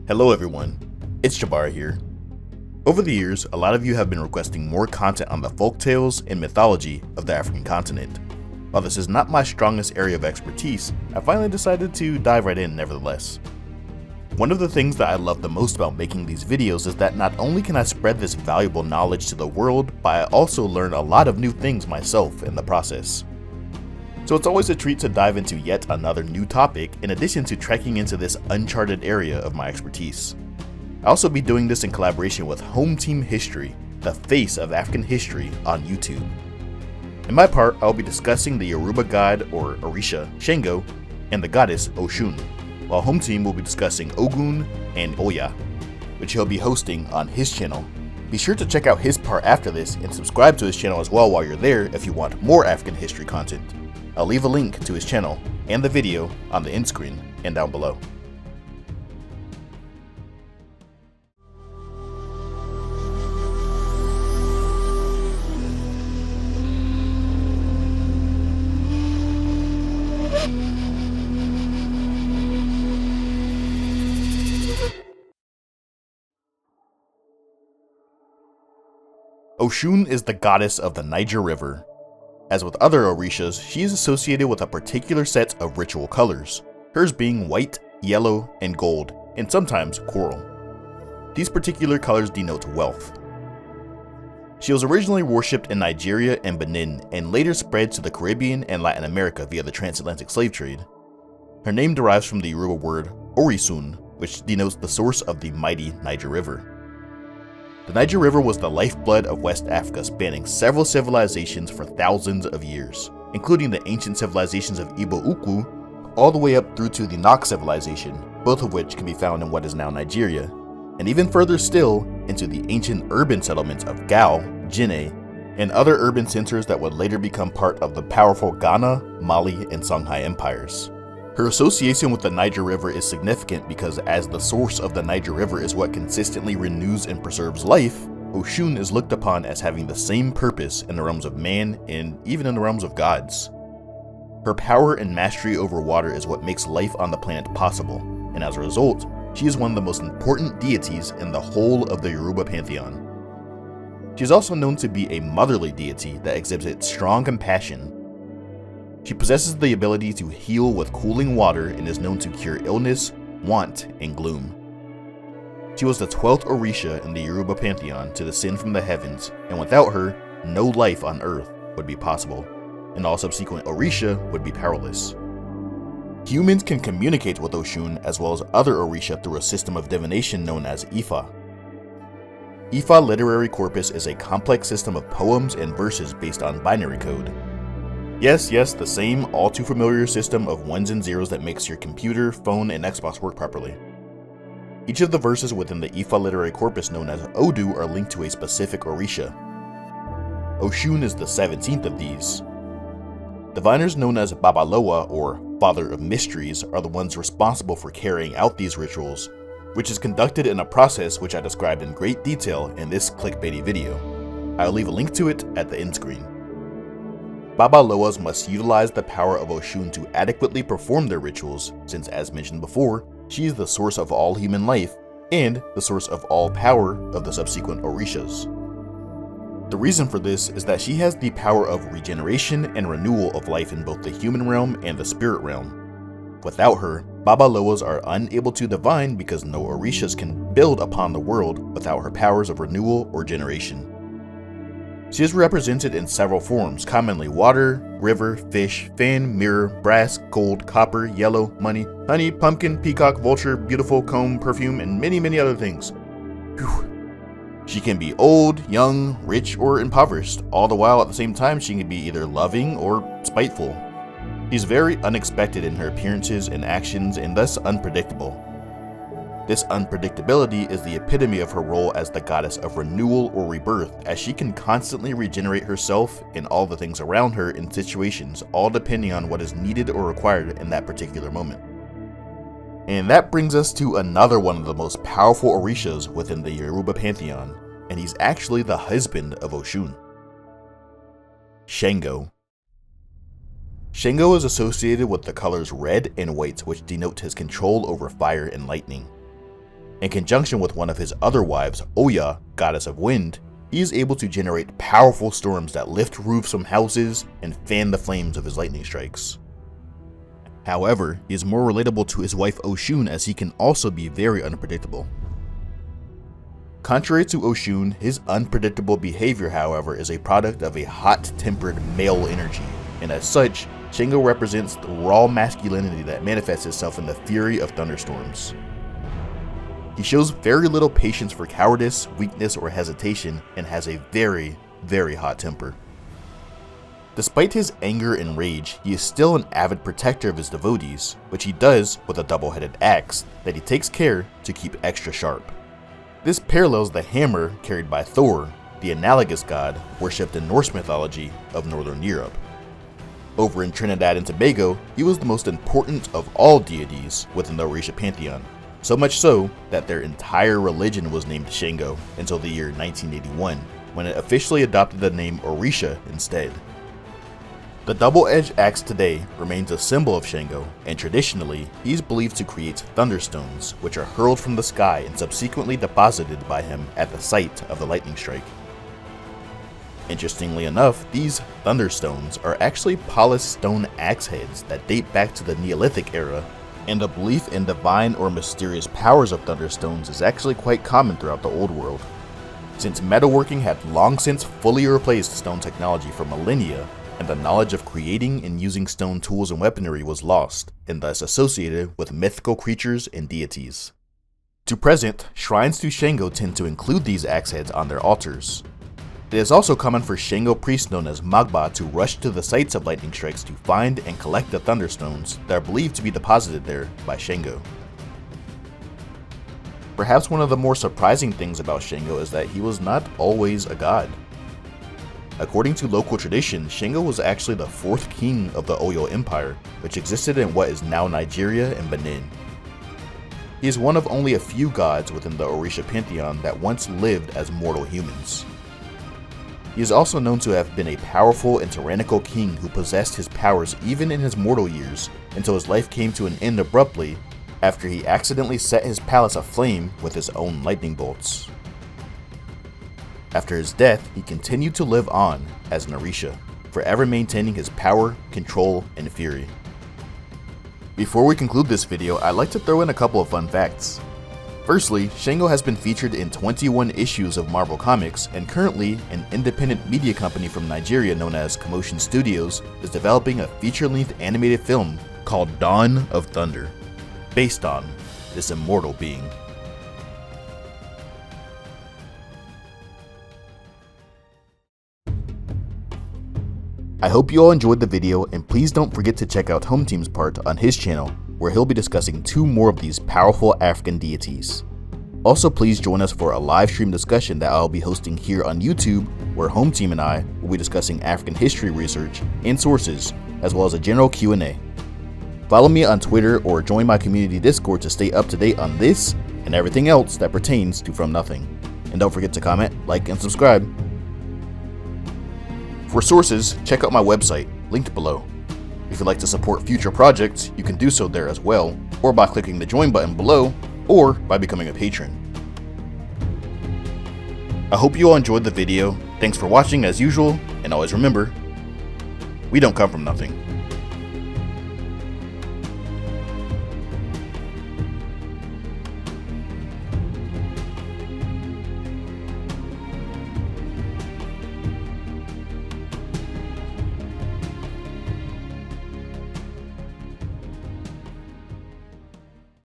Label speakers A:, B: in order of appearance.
A: Hello everyone, it's Jabbar here. Over the years, a lot of you have been requesting more content on the folktales and mythology of the African continent. While this is not my strongest area of expertise, I finally decided to dive right in nevertheless. One of the things that I love the most about making these videos is that not only can I spread this valuable knowledge to the world, but I also learn a lot of new things myself in the process. So it's always a treat to dive into yet another new topic in addition to trekking into this uncharted area of my expertise. I'll also be doing this in collaboration with Home Team History, the face of African history on YouTube. In my part, I'll be discussing the Yoruba god or Orisha, Shango, and the goddess Oshun, while Home Team will be discussing Ogun and Oya, which he'll be hosting on his channel. Be sure to check out his part after this and subscribe to his channel as well while you're there if you want more African history content. I'll leave a link to his channel and the video on the end screen and down below. Oshun is the goddess of the Niger River. As with other Orishas, she is associated with a particular set of ritual colors, hers being white, yellow, and gold, and sometimes coral. These particular colors denote wealth. She was originally worshipped in Nigeria and Benin, and later spread to the Caribbean and Latin America via the transatlantic slave trade. Her name derives from the Yoruba word Orisun, which denotes the source of the mighty Niger River. The Niger River was the lifeblood of West Africa, spanning several civilizations for thousands of years, including the ancient civilizations of Igbo Ukwu, all the way up through to the Nok civilization, both of which can be found in what is now Nigeria, and even further still into the ancient urban settlements of Gao, Guinea, and other urban centers that would later become part of the powerful Ghana, Mali, and Songhai empires. Her association with the Niger River is significant because as the source of the Niger River is what consistently renews and preserves life, Oshun is looked upon as having the same purpose in the realms of man and even in the realms of gods. Her power and mastery over water is what makes life on the planet possible, and as a result, she is one of the most important deities in the whole of the Yoruba pantheon. She is also known to be a motherly deity that exhibits strong compassion. She possesses the ability to heal with cooling water and is known to cure illness, want, and gloom. She was the 12th Orisha in the Yoruba pantheon to descend from the heavens, and without her, no life on earth would be possible, and all subsequent Orisha would be powerless. Humans can communicate with Oshun as well as other Orisha through a system of divination known as Ifa. Ifa literary corpus is a complex system of poems and verses based on binary code. Yes, the same all too familiar system of ones and zeros that makes your computer, phone, and Xbox work properly. Each of the verses within the Ifa literary corpus known as Odu are linked to a specific Orisha. Oshun is the 17th of these. Diviners known as Babaloa, or Father of Mysteries, are the ones responsible for carrying out these rituals, which is conducted in a process which I described in great detail in this clickbaity video. I'll leave a link to it at the end screen. Babaloas must utilize the power of Oshun to adequately perform their rituals, since as mentioned before, she is the source of all human life and the source of all power of the subsequent Orishas. The reason for this is that she has the power of regeneration and renewal of life in both the human realm and the spirit realm. Without her, Babaloas are unable to divine because no Orishas can build upon the world without her powers of renewal or generation. She is represented in several forms, commonly water, river, fish, fan, mirror, brass, gold, copper, yellow, money, honey, pumpkin, peacock, vulture, beautiful, comb, perfume, and many other things. Whew. She can be old, young, rich, or impoverished, all the while at the same time she can be either loving or spiteful. She's very unexpected in her appearances and actions and thus unpredictable. This unpredictability is the epitome of her role as the goddess of renewal or rebirth, as she can constantly regenerate herself and all the things around her in situations, all depending on what is needed or required in that particular moment. And that brings us to another one of the most powerful Orishas within the Yoruba pantheon, and he's actually the husband of Oshun. Shango. Shango is associated with the colors red and white, which denote his control over fire and lightning. In conjunction with one of his other wives, Oya, goddess of wind, he is able to generate powerful storms that lift roofs from houses and fan the flames of his lightning strikes. However, he is more relatable to his wife Oshun, as he can also be very unpredictable. Contrary to Oshun, his unpredictable behavior, however, is a product of a hot-tempered male energy, and as such, Shango represents the raw masculinity that manifests itself in the fury of thunderstorms. He shows very little patience for cowardice, weakness, or hesitation, and has a very, very hot temper. Despite his anger and rage, he is still an avid protector of his devotees, which he does with a double-headed axe that he takes care to keep extra sharp. This parallels the hammer carried by Thor, the analogous god worshipped in Norse mythology of Northern Europe. Over in Trinidad and Tobago, he was the most important of all deities within the Orisha pantheon, so much so that their entire religion was named Shango until the year 1981, when it officially adopted the name Orisha instead. The double-edged axe today remains a symbol of Shango, and traditionally, he is believed to create thunderstones, which are hurled from the sky and subsequently deposited by him at the site of the lightning strike. Interestingly enough, these thunderstones are actually polished stone axe heads that date back to the Neolithic era, and the belief in divine or mysterious powers of thunderstones is actually quite common throughout the old world. Since metalworking had long since fully replaced stone technology for millennia, and the knowledge of creating and using stone tools and weaponry was lost, and thus associated with mythical creatures and deities. To present, shrines to Shango tend to include these axe heads on their altars. It is also common for Shango priests known as Magba to rush to the sites of lightning strikes to find and collect the thunderstones that are believed to be deposited there by Shango. Perhaps one of the more surprising things about Shango is that he was not always a god. According to local tradition, Shango was actually the fourth king of the Oyo Empire, which existed in what is now Nigeria and Benin. He is one of only a few gods within the Orisha pantheon that once lived as mortal humans. He is also known to have been a powerful and tyrannical king who possessed his powers even in his mortal years, until his life came to an end abruptly after he accidentally set his palace aflame with his own lightning bolts. After his death, he continued to live on as an Orisha, forever maintaining his power, control, and fury. Before we conclude this video, I'd like to throw in a couple of fun facts. Firstly, Shango has been featured in 21 issues of Marvel Comics, and currently, an independent media company from Nigeria known as Commotion Studios is developing a feature-length animated film called Dawn of Thunder, based on this immortal being. I hope you all enjoyed the video, and please don't forget to check out Home Team's part on his channel, where he'll be discussing 2 more of these powerful African deities. Also, please join us for a live stream discussion that I'll be hosting here on YouTube, where Home Team and I will be discussing African history research and sources, as well as a general Q&A. Follow me on Twitter or join my community Discord to stay up to date on this and everything else that pertains to From Nothing. And don't forget to comment, like, and subscribe. For sources, check out my website, linked below. If you'd like to support future projects, you can do so there as well, or by clicking the join button below, or by becoming a patron. I hope you all enjoyed the video. Thanks for watching as usual, and always remember, we don't come from nothing.